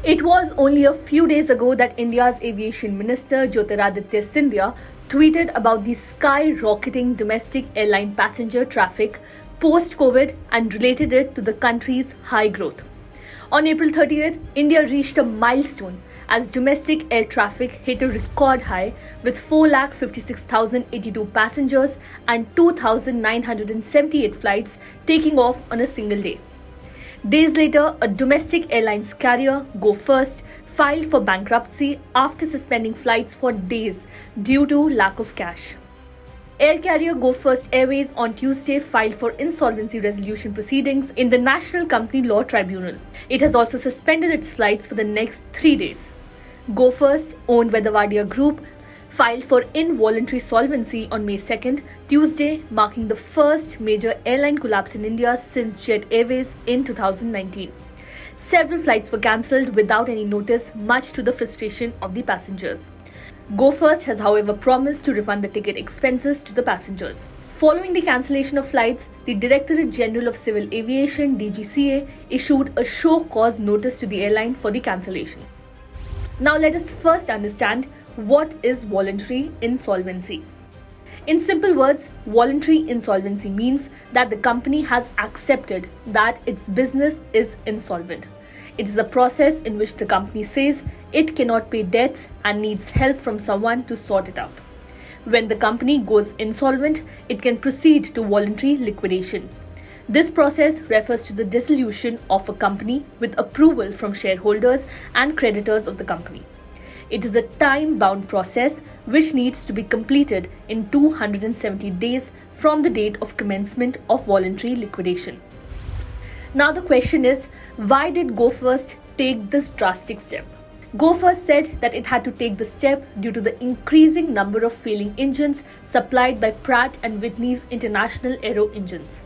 It was only a few days ago that India's Aviation Minister Jyotiraditya Scindia tweeted about the skyrocketing domestic airline passenger traffic post-COVID and related it to the country's high growth. On April 30th, India reached a milestone as domestic air traffic hit a record high with 4,56,082 passengers and 2,978 flights taking off on a single day. Days later, a domestic airlines carrier, Go First, filed for bankruptcy after suspending flights for days due to lack of cash. Air carrier Go First Airways on Tuesday filed for insolvency resolution proceedings in the National Company Law Tribunal. It has also suspended its flights for the next 3 days. Go First, owned by the Wadia Group, filed for involuntary solvency on May 2nd, Tuesday, marking the first major airline collapse in India since Jet Airways in 2019. Several flights were cancelled without any notice, much to the frustration of the passengers. Go First has, however, promised to refund the ticket expenses to the passengers. Following the cancellation of flights, the Directorate General of Civil Aviation (DGCA) issued a show cause notice to the airline for the cancellation. Now let us first understand what is voluntary insolvency. In simple words, voluntary insolvency means that the company has accepted that its business is insolvent. It is a process in which the company says it cannot pay debts and needs help from someone to sort it out. When the company goes insolvent, it can proceed to voluntary liquidation. This process refers to the dissolution of a company with approval from shareholders and creditors of the company. It is a time-bound process which needs to be completed in 270 days from the date of commencement of voluntary liquidation. Now the question is, why did Go First take this drastic step? Go First said that it had to take the step due to the increasing number of failing engines supplied by Pratt & Whitney's International Aero Engines.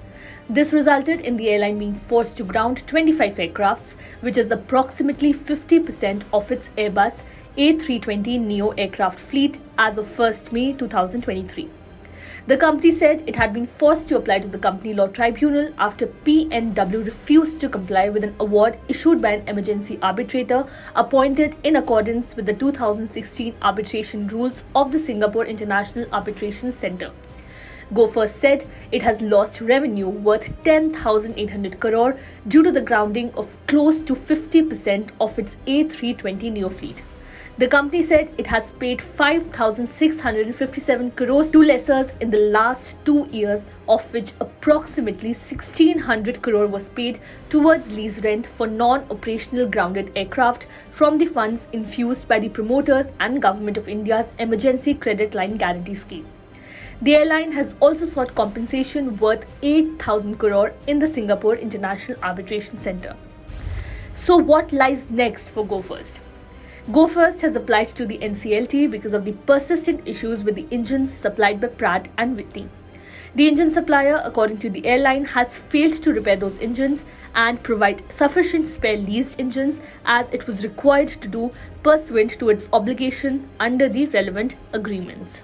This resulted in the airline being forced to ground 25 aircrafts, which is approximately 50% of its Airbus A320neo aircraft fleet as of 1st May 2023. The company said it had been forced to apply to the Company Law Tribunal after P&W refused to comply with an award issued by an emergency arbitrator appointed in accordance with the 2016 arbitration rules of the Singapore International Arbitration Centre. Go First said it has lost revenue worth 10,800 crore due to the grounding of close to 50% of its A320neo fleet. The company said it has paid 5,657 crores to lessors in the last 2 years, of which approximately 1,600 crore was paid towards lease rent for non-operational grounded aircraft from the funds infused by the promoters and Government of India's Emergency Credit Line Guarantee Scheme. The airline has also sought compensation worth 8,000 crore in the Singapore International Arbitration Centre. So what lies next for Go First? Go First has applied to the NCLT because of the persistent issues with the engines supplied by Pratt & Whitney. The engine supplier, according to the airline, has failed to repair those engines and provide sufficient spare leased engines as it was required to do pursuant to its obligation under the relevant agreements.